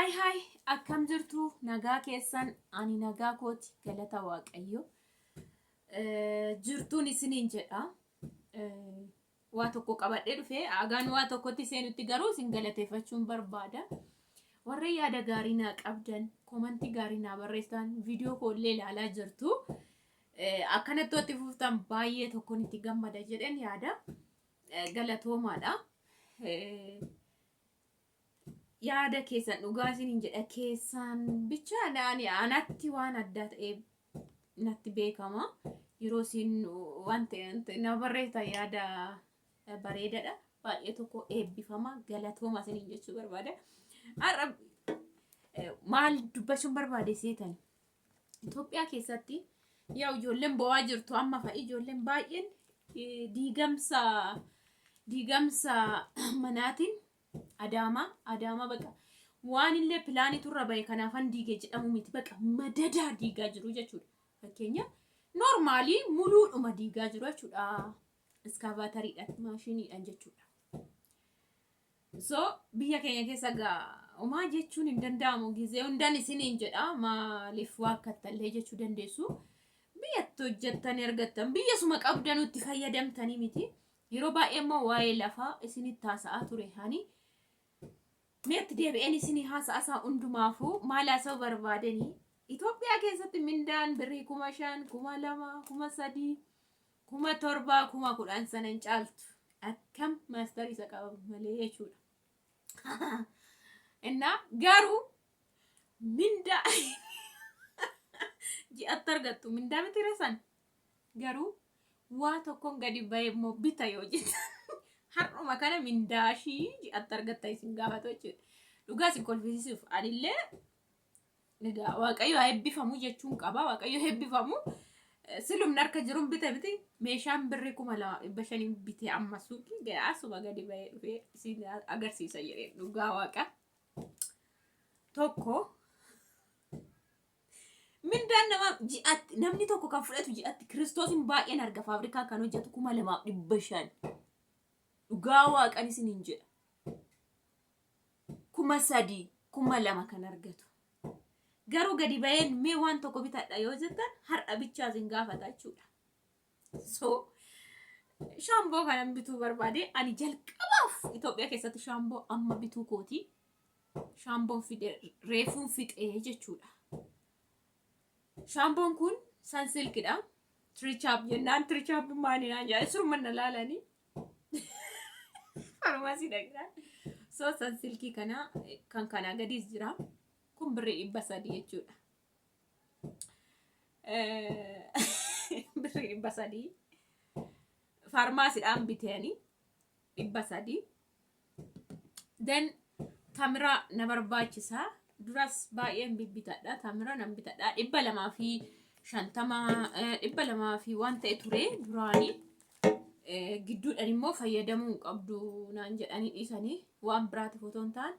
Hai akkam jirtu nagaa keessan ani nagaa kooti galata waaqayyo jirtuun isiniin jedha waa tokko qabadhee dhufe agaan waa tokkotti seenutti garuu isin galateeffachuun barbaada warri yaada gaarii naa qabdan komantii gaarii naa barreessan viidiyoo koollee ilaalaa jirtu akkanatti itti fuftan baay'ee tokkoon itti gammada jedhen yaada galatoomaadha. Yaada keessan dhugaa isiniin jedha keessan bicha anatti waan adda ta'e natti beekama yeroo isin wanta na barreessa yaada bareedaadha baay'ee tokko eebbifama galatooma isiniin jechuu barbaada. Har'a maal dubbachuun barbaade seetan Itoophiyaa keessatti yaa ijoolleen bo'aa jirtu amma fa'i ijoolleen baay'een diigamsa manaatiin Adama baqa waan illee pilaanii turra bahe kanaafan diigee jedhamu miti baqa madadaa diigaa jiru jechuudha. Fakkeenya normaalii muluudhuma diigaa jiru jechuudha. Iskaavatariidhaan maashiniidhaan jechuudha. So biyya keenya keessa homaa jechuun hin danda'amu gizee hundaan isiniin jedha maaliif waa akkattallee jechuu dandeessu. Biyyatti hojjettanii argattan biyya suma qabdanutti fayyadamtanii miti. Yeroo baay'ee immoo waa'ee lafaa isinitti haasa'aa ture hani. Meetti deebi'een isinii haasa'aa hundumaafuu maal haasa'uu barbaadanii Itoophiyaa keessatti mindaan birrii 5,000, 2,000, 3,000, 7,000, 10,000 sana hin caaltu akkam maastarii isa qaba malee jechuudha. Innaa garuu mindaa ji'atti argattu mindaa miti reessan garuu waa tokkoon gadi bahee immoo bita yoo jettan. Har'uma kana mindaashii ji'atti argatta isin gaafatu jechuudha. Dhugaa isin kolfisiisuuf anillee egaa waaqayyo haa eebbifamu jechuun qaba. Waaqayyo eebbifamu silumni harka jiruun bite miti meeshaan birrii 2,500 bitee amma suuqii gaasuma gadi bahee dhufee isin agarsiisa jedhee dhugaa waaqa tokko mindaan nama ji'atti namni tokko kan fudhatu ji'atti Kiristoosin baay'een arga faabrikaa kan hojjetu 2,500. Dhugaa waaqan isiniin jedha 3,000, 2,000 kan argatu. Garuu gadi baheen mee waan tokko bitadha yoo jettan har'a bichaa isin gaafata jechuudha. So shaamboo kanan bituu barbaade ani jalqabaaf Itoophiyaa keessatti shaamboo amma bituu kooti. Shaamboon fide reefuun fixee jechuudha. Shaamboon kun Sunsilkidha. Trichap jennaan trichap maalinaan jaa suruma na laalanii. Farmaasii dhaqna. So Sunsilkii kana gadis jira. Kun birrii 300 jechuudha. Birrii 300. Farmaasiidhaan bitanii 300. Then tamira na barbaachisa. Duras baay'een bibbitadha. Tamira nan bitadha. 250 fi waan ta'e ture duraanii. Gidduudhaan immoo fayyadamuu qabdu naan jedhanii dhiisanii waan biraati fotoon ta'an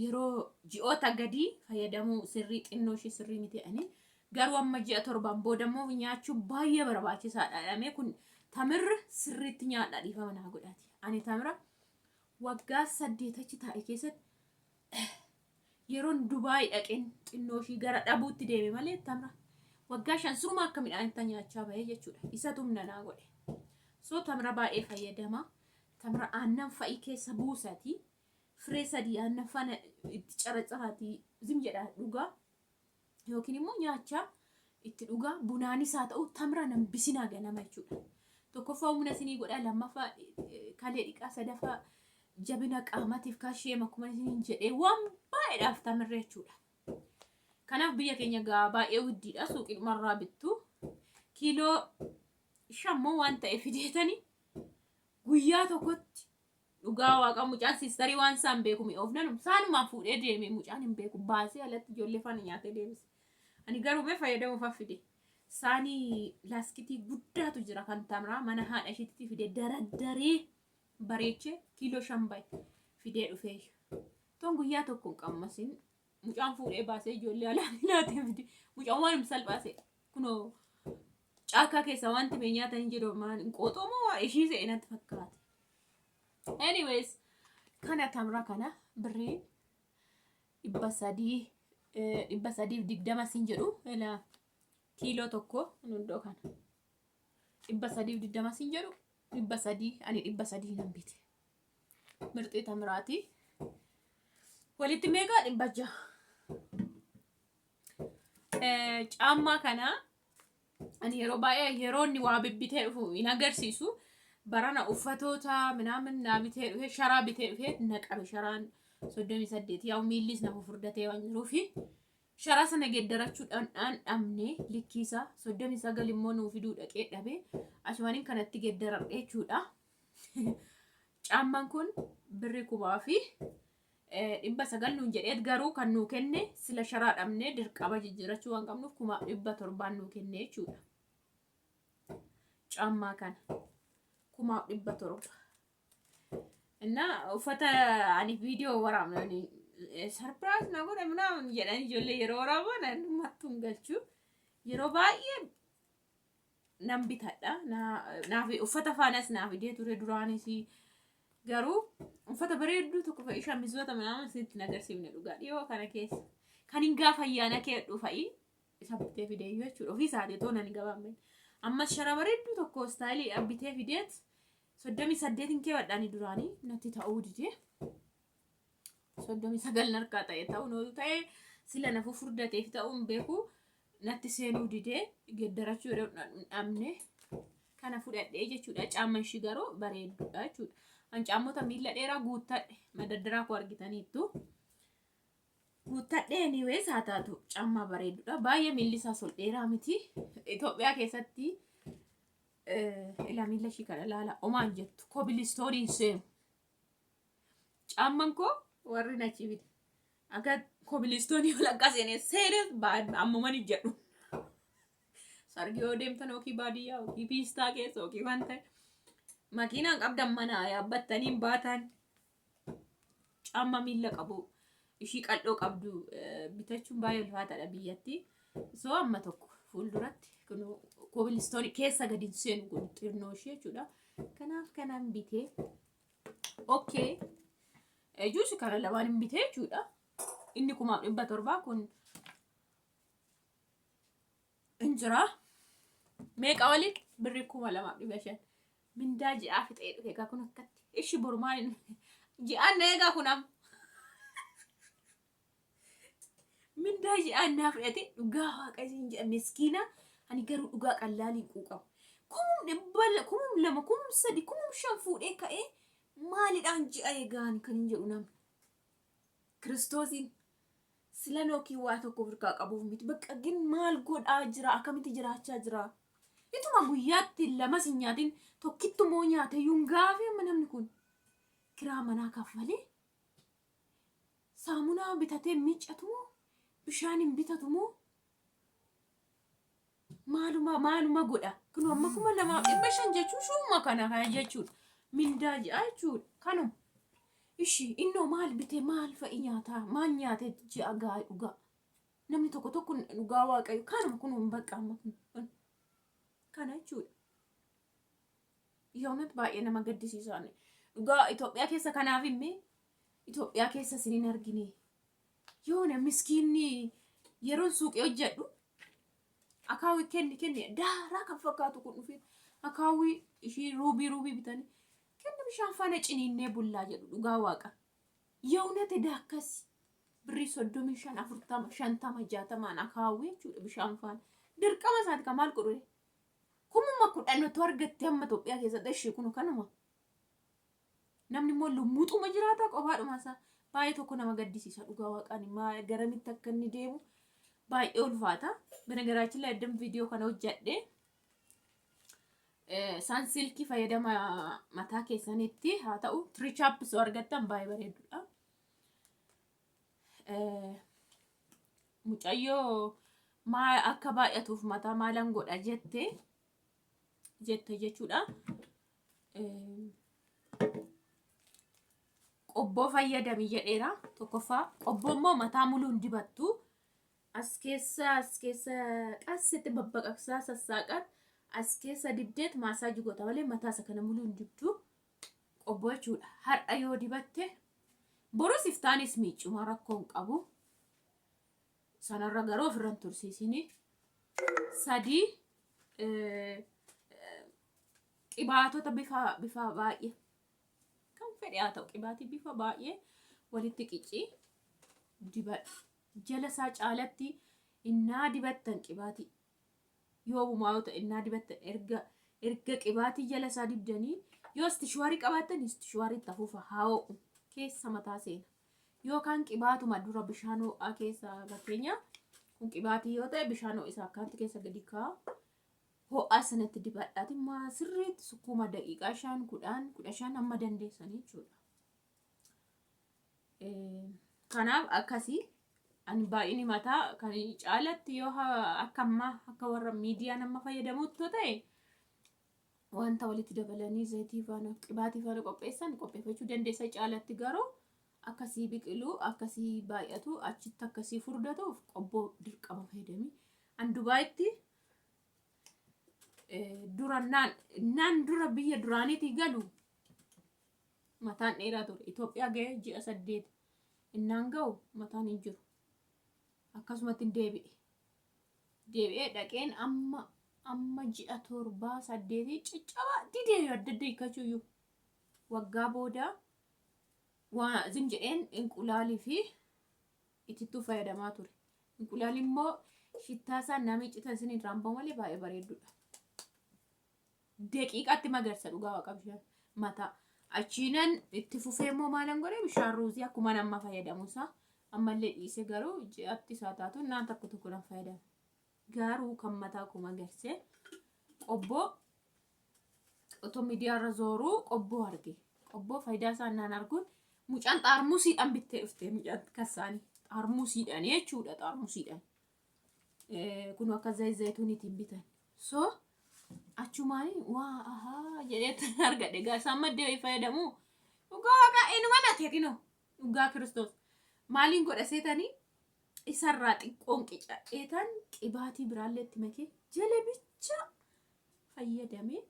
yeroo ji'oota gadii fayyadamuu sirrii xinnoo ishee sirrii miti jedhanii garuu amma ji'a 7 booda immoo nyaachuun baay'ee barbaachisaadha jedhamee kun tamirri sirriitti nyaadha dhiifama naa godhaati. Ani tamira waggaa 8 achi taa'e keessatti yeroon Dubaay dhaqeen xinnoo ishee gara dhabuutti deeme malee tamira waggaa 5 suruma akka midhaanitti nyaachaa bahee jechuudha. Isatu humna naa godhe. So tamira baay'ee fayyadama. Tamira aannan fa'i keessa buusati. Firee 3 aannan fana itti caracaraati zim jedha dhugaa. Yookiin immoo nyaachaa itti dhugaa bunaanis haa ta'u tamira nan bisinaa ganama jechuudha. Tokkoffaa humna isinii godha lammaffaa kalee dhiqaa sadaffaa jabina qaamatiif kaasheema akkuma isiniin jedhee waan baay'eedhaaf tamirre jechuudha. Kanaaf biyya keenya gaa baay'ee widdiidha suuqiidhumarraa bittu. Kiiloo 5 waan ta'e fideetanii guyyaa tokkotti dhugaa waaqa mucaan siistarii waan isaan beeku mi'oofnan saanumaan fuudhee deeme mucaan hin beeku baasee alatti ijoollee faana nyaatee deebise. Ani garuu mee fayyadamuuf fide saanii laaskitii guddaatu jira kan tamraa mana haadha isheetti fide daraddaree bareechee kiiloo 5 fidee dhufee. Toon guyyaa tokko hin qammasin mucaan fuudhee baasee ijoollee alaa nyaatee fide mucaan waan salphaase kunoo Caakkaa keessa wanti mee nyaatan jedhu maan qoxoomoo ishii seenatti fakkaate. Anyways kana tamra kana birrii dhibba sadii digdama siin jedhu ila kiiloo tokko hundoo kana 320 siin jedhu 300 ani 300 nan bite mirxii tamraati walitti meeqa 600 caammaa kana ani yeroo baay'ee yeroo inni waa bibbitee dhufu in agarsiisu barana uffatoota minaamin naa bitee dhufe sharaa bitee dhufe naqabe sharaan 38 yaa'u miillis nafu furdatee waan jiruufi sharaa sana geeddarachuudhaan dhamne likkiisa 39 immoo nuu fiduu dhaqee dhabe asumaniin kanatti geeddaradhe jechuudha. Caammaan kun birri 900 nuun jedheet garuu kan nuu kenne sila sharaa dhamne dirqama jijjiirachuu waan qabnuuf 700 nuu kenne jechuudha. Caammaa kana 700 እና ኡፈታ አኒ ቪዲዮ ወራምናኒ ሰርፕራይዝ ናጎዳ ምናምን jedhani ijoollee yeroo waraaban mattuun galchu yeroo baay'ee nan bitadha naaf uffata faanas naaf idee ture duraanis garuu uffata bareedduu tokko fa'i shamizoota minaamin sitti nagarsiifne dhugaa dhiyoo kana keessa kan hin gaafa ayyaana kee dhufa'i isa bitee fidee jechuudha ofii isaati toon ani gabaabne ammas shara bareedduu tokko staayilii bitee fideet 38 kee wadhaani duraanii natti ta'uu dide 39 narkaa ta'e ta'uu nootu ta'e sila nafu furdateef ta'uun beeku natti seenuu dide geeddarachuu yeroo dhamne kana fudhadhee jechuudha. Caamman shi garuu bareedduudha jechuudha. An caammota miila dheeraa guuttadhe madaddaraa koo argitaniittu guuttadhee anyway haa taatu caammaa bareedduudha. Baay'ee miilli isaa sol dheeraa miti. Itoophiyaa keessatti ila miila shi kana laala omaan jettu kobilistooniin seenu caamman koo warri nachi bite akka kobilistoonii walakkaa seenes ammumani jedhu sargi yoo deemtan ookii baadiyyaa ookii piistaa keessa ookii waan ta'e makiinaan qabdan mana yaabbattaniin baatan caamma miila qabu ishii qal'oo qabdu bitachuun baay'ee ulfaataadha biyyatti soo amma tokko fuulduratti kobilistoonii keessa gadi seenu kun xinnoo ishee jechuudha. Kanaaf kanaan bitee okay juusi kana lamaan hin bitee jechuudha. Inni 700 kun injira meeqa waliin birri 2,500 mindaa ji'aa fixee dhufe egaa kun akkatti ishi bormaan ji'aan eegaa kunam mindaa ji'aan naa fudhate dhugaa waaqayyoon jedha miskiina ani garuu dhugaa qallaalii quuqamu kumum 2 kumum 3 kumum 5 fuudhee ka'ee maalidhaan ji'a eegaan kan jedhu namni Kiristoosiin sila nookii waa tokko firqaa qabuuf miti bakka gin maal godhaa jira akkamitti jiraachaa jira ituma guyyaatti 2 sin nyaatin tokkittu moo nyaate yuun gaafee namni kun kiraa manaa kaffalee saamunaa bitatee miiccatu moo bishaan hin bitatu moo maaluma godha kun amma 2,500 jechuun shuma kana jechuudha. Mindaa ji'a jechuudha kanuma ishi innoo maal bitee maal fa'i nyaataa maal nyaatee ji'a gaa dhugaa namni tokko dhugaa waaqayyo kanuma kun bakka amma kana jechuudha. Yoonat baay'ee nama gaddisiisan dhugaa Itoophiyaa keessa kanaaf himme Itoophiyaa keessa sinin argine yoona miskiinni yeroo suuqii hojjedhu akaawwi kenni daaraa kan fakkaatu kun dhufe akaawwi ishii ruubii bitanii kenni bishaan faana ciniinnee bullaa jedhu dhugaa waaqa yoonate daakkas birrii 35 40 50 60 akaawwi jechuudha bishaan faana dirqama isaati kan maal godhu kumuma kudhannatu argatte amma Itoophiyaa keessatti ishii kun kanuma namni immoo lummuuxuma jiraata qofaadhuma isaa baay'ee tokko nama gaddisiisa dhugaa waaqaan garamitti akka inni deemu baay'ee ulfaata. Banagaraachi la iddam viidiyoo kana hojjedhe san silkii fayyadama mataa keessanitti haa ta'u trichaap soo argattan baay'ee bareedudha. Mucayyoo maa akka baay'atuuf mataa maalan godha jette jechuudha. Qobboo fayyadami jedheera tokkoffaa qobboo immoo mataa muluun dibattu as keessa qassitti babbaqaqsaa sassaaqan as keessa dibdeet maasaajii goota malee mataa isa kana muluun dibdu qobboo jechuudha. Har'a yoo dibatte boru siftaanis miicuma rakkoon qabu sanarra garuu ofirran tursiisini. Sadii qibaatota bifa baay'ee kan fedhe haa ta'u qibaatii bifa baay'ee walitti qicii dibadha. Jala isaa caalatti innaa dibattan qibaatii yoo bumaa ta'e innaa dibattan erga qibaatii jala isaa dibdanii yoo istishwaarii qabaatan istishwaarii tafuufa haa'u keessa mataa seena. Yookaan qibaatuma dura bishaan ho'aa keessa fakkeenya kun qibaatii yoo ta'e bishaan ho'aa isaa akkanatti keessa gadi kaa'a. Ho'aa sanatti dibadhaati immoo sirriitti sukkuma daqiiqaa 5-15 amma dandeessanii jechuudha. Kanaaf akkasii ani baay'inni mataa kan caalatti yoo akka ammaa akka warra miidiyaa nama fayyadamutti ta'e wanta walitti dabalanii zayitii faana qibaatii faana qopheeffachuu dandeessa. Caalatti garuu akkasii biqiluu akkasii baay'atu achitti akkasii furdatuuf qobboo dirqama fayyadamii. An Dubaayitti dura biyya duraaniitii galu mataan dheeraa ture. Itoophiyaa ga'ee ji'a 8 innaan ga'u mataan hin jiru. Akkasumatti deebi'ee dhaqeen amma ji'a 7-8 caccabaa didee adda hiikachuuyyuu waggaa booda waan jedheen inqulaalii fi itittuu fayyadamaa ture. Inqulaali immoo shittaasaa namni citan isin raamboo malee baay'ee bareedduudha. Daqiiqaatti magarsa dhugaa waaqabshan mataa. Achiinan itti fufee immoo maalan godhee bishaan ruuzii akkuma nama fayyadamuusaa ammallee dhiise garuu ji'atti isaa taatu naan tokko nan fayyadama. Garuu kan mataa kuma garsee qobboo otoo miidiyaarra zooruu qobboo arge. Qobboo faayidaa isaa naan arguun mucaan xaarmusiidhaan bittee dhuftee mucaan kassaanii xaarmusiidhaan jechuudha xaarmusiidhaan. Kun akka zayituuniitiin bitan. So achumaan jedhee argadhe gaasaan maddee fayyadamu dhugaa waaqaa eenyuma nateetino dhugaa Kiristoos maaliin godha seetanii isarraa xiqqoon qica'eetan qibaatii biraallee itti makee jala bicha fayyadamee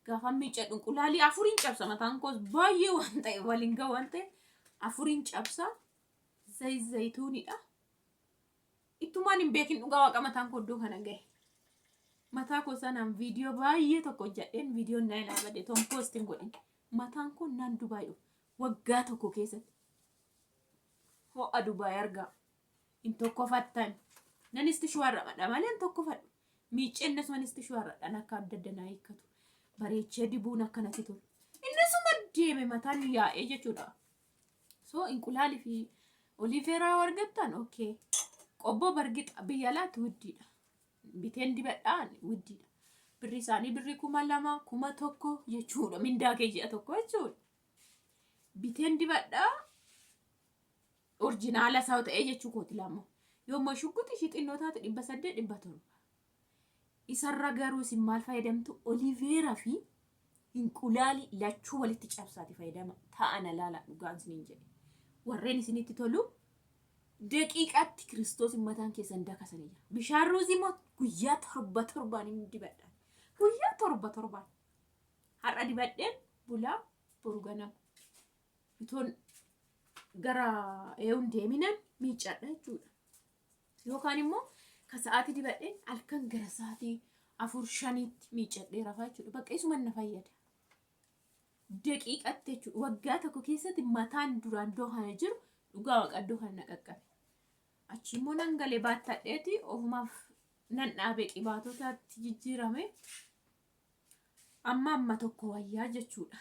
gaafa miicadhu inqulaalii 4 cabsa mataan koos baay'ee waan ta'e waliin ga'u waan ta'e 4 cabsa zayituunidha. Ittumaan hin beekin dhugaa waaqa mataan koddoo kana gahe. Mataa koo sanaan viidiyoo baay'ee tokko hojjedheen viidiyoon naa ilaabadhe toon poostiin godhin mataan kun naan Dubaayii waggaa tokko keessatti ho'a Dubaayii argaa in tokko fattan nan istishwaarra madha malee in tokko fadhu miiccennas man istishwaarradhaan akka adda naa hiikkatu bareechee dibuun akkanatti tolu innisuma deeme mataan yaa'ee jechuudha. So inqulaalii fi oliiveeraa argattan okay qobboo bargixa biyya alaatti wuddiidha. Biteen dibadhaan wuddiidha. Birri isaanii birri 2,000 1,000 jechuudha. Mindaa kee ji'a tokko jechuudha. Biteen dibadhaa orjinaala isaa ta'ee jechuu kooti lama. Yommuu shukkuti ishii xinnoo taate 800-700. Isarra garuu isin maal fayyadamtu oliiveeraa fi inqulaalii lachuu walitti cabsaati fayyadama. Ta'ana laala dhugaan isiniin jedhe. Warreen isinitti tolu daqiiqaatti Kiristoos mataan keessan dakasanii jira. Bishaan ruuzii moo guyyaa 7 hin dibadhaan. Guyyaa 7 har'a dibadheen bulaa boru ganama. Bitoon gara eewun deeminan miicadha jechuudha. Yookaan immoo ka sa'aatii dibadheen halkan gara sa'aatii 4-5tti miicadhee rafaa jechuudha. Bakka isuma na fayyada. Daqiiqaatti jechuudha. Waggaa tokko keessatti mataan duraan doohana jiru dhugaa waaqaddoo kan na qaqqabe. Achi immoo nan galee baattadheeti ofumaaf nan dhaabee qibaatotaatti jijjiirame. Amma tokko wayyaa jechuudha.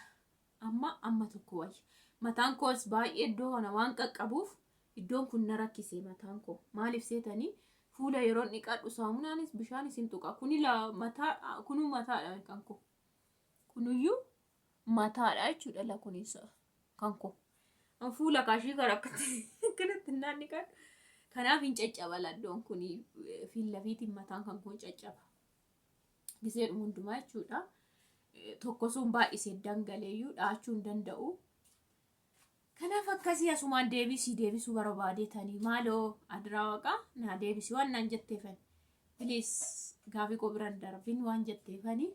Amma tokko wayya. Mataan koos baay'ee iddoo kana waan qaqqabuuf iddoon kun na rakkisee mataan koo. Maaliif seetanii fuula yeroo dhiqadhu saamunaanis bishaan isin tuqa. Kunuu mataadha kan koo. Kunuyyuu mataadha jechuudha la kunis kan koo. Fuula kaashii gara akkanatti naan dhiqadhu. Kanaaf hin caccaba laddoon kun fiillafiitiin mataan kan koo caccaba. Gisee hundumaa jechuudha. Tokko sun baay'isee dangaleeyyuu dhaachuu hin danda'u. Kanaaf akkasii asumaan deebisuu barbaadeetanii maaloo adiraa waaqaa naa deebisii waan naan jetteefan. Bilis gaafii koo biraan darbin waan jetteefanii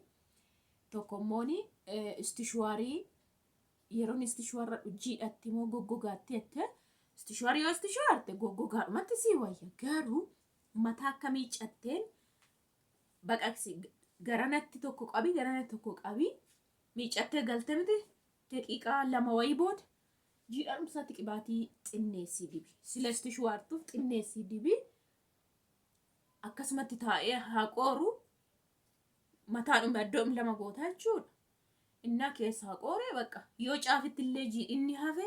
tokko immooni istishwaarii yeroon istishwaarra jiidhatti immoo goggogaatti jette Istishwaarii yoo istishwaarte goggogaadhumatti sii wayya. Garuu mataa akka miiccatteen baqaqsi garanatti tokko qabi miiccattee galte miti daqiiqaa 2 wayii booda jiidhaadhumsaatti qibaatii xinneessii dibi. Sila istishwaartuuf xinneessii dibi. Akkasumatti taa'ee haa qooru mataadhuma iddoo 2 goota jechuudha. Innaa keessa qooree baqa yoo caafitti illee jiidhinni hafe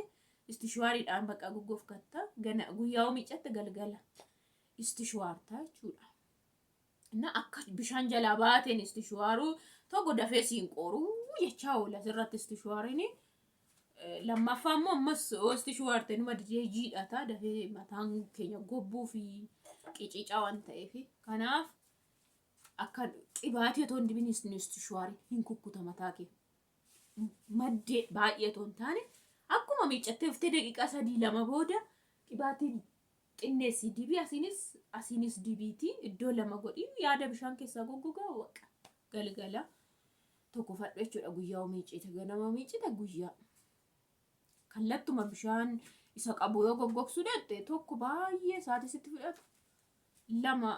istishwaariidhaan baqa goggoofkatta guyyaa miiccatte galgala istishwaartaa jechuudha. Innaa akka bishaan jalaa baateen istishwaaruu tokko dafee siin qooruu jechaa oola asirratti istishwaariin. Lammaffaa immoo ammas istishwaarte numa didee jiidhata dafee mataan keenya gobbuu fi qicicaa waan ta'eef kanaaf akka qibaatii otoo hin dibin istishwaarii hin kukkuta mataa kee. Maddee baay'ee otoo hin taane akkuma miiccattee uftee daqiiqaa 3-2 booda qibaatii xinneessii dibii asiinis dibiitii iddoo 2 godhii yaada bishaan keessaa goggogaa waqa galgala tokko fadhu jechuudha. Guyyaa miiccite ganama miiccite guyyaa kallattuma bishaan isa qabu yoo goggogsuu dhatte tokko baay'ee sa'aatii sitti fudhatu 2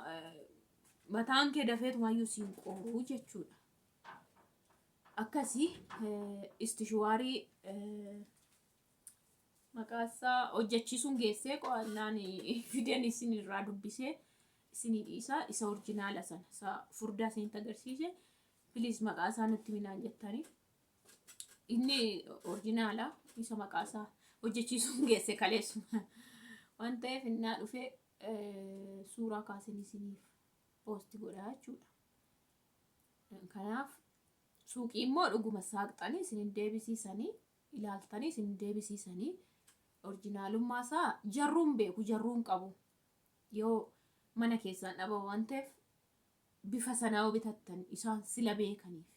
mataan kee dafeetumayyuu siin qooruu jechuudha. Akkasii istishwaarii maqaasaa hojjechiisuun geessee qo'annaan fideen isin irraa dubbisee isinii dhiisaa isa orjinaala sana isa furdaa isinitti agarsiise please maqaasaa nutti minaan jettanii inni orjinaala isa maqaasaa hojjechiisuun geesse kaleessuma waan ta'eef innaa dhufee suuraa kaasin isiniif poosti godhaa jechuudha. Kanaaf suuqii immoo dhuguma saaqxanii isin deebisiisanii ilaaltanii isin deebisiisanii orjinaalummaa isaa jarruun beeku jarruun qabu yoo mana keessaan dhaba waan ta'eef bifa sanaa bitattan isaan sila beekaniif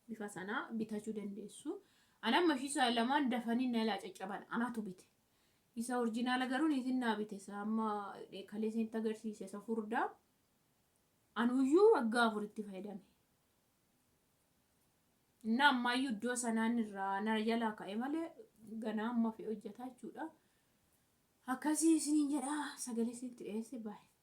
bifa sanaa bitachuu dandeessu. Ana amma isa lamaan dafanii na ilaa caccaban anatu bite isa orjinaala garuu niitiin naa bite isa amma kalee isinitti agarsiise isa furdaa anuyyuu waggaa 4 itti fayyadame. Namaayyuu iddoo sanaan irraa na jalaa ka'e malee ganaa amma fi hojjetaa jechuudha. Akkasii isiniin jedhaa sagalee isinitti dhiyeesse baay'ee.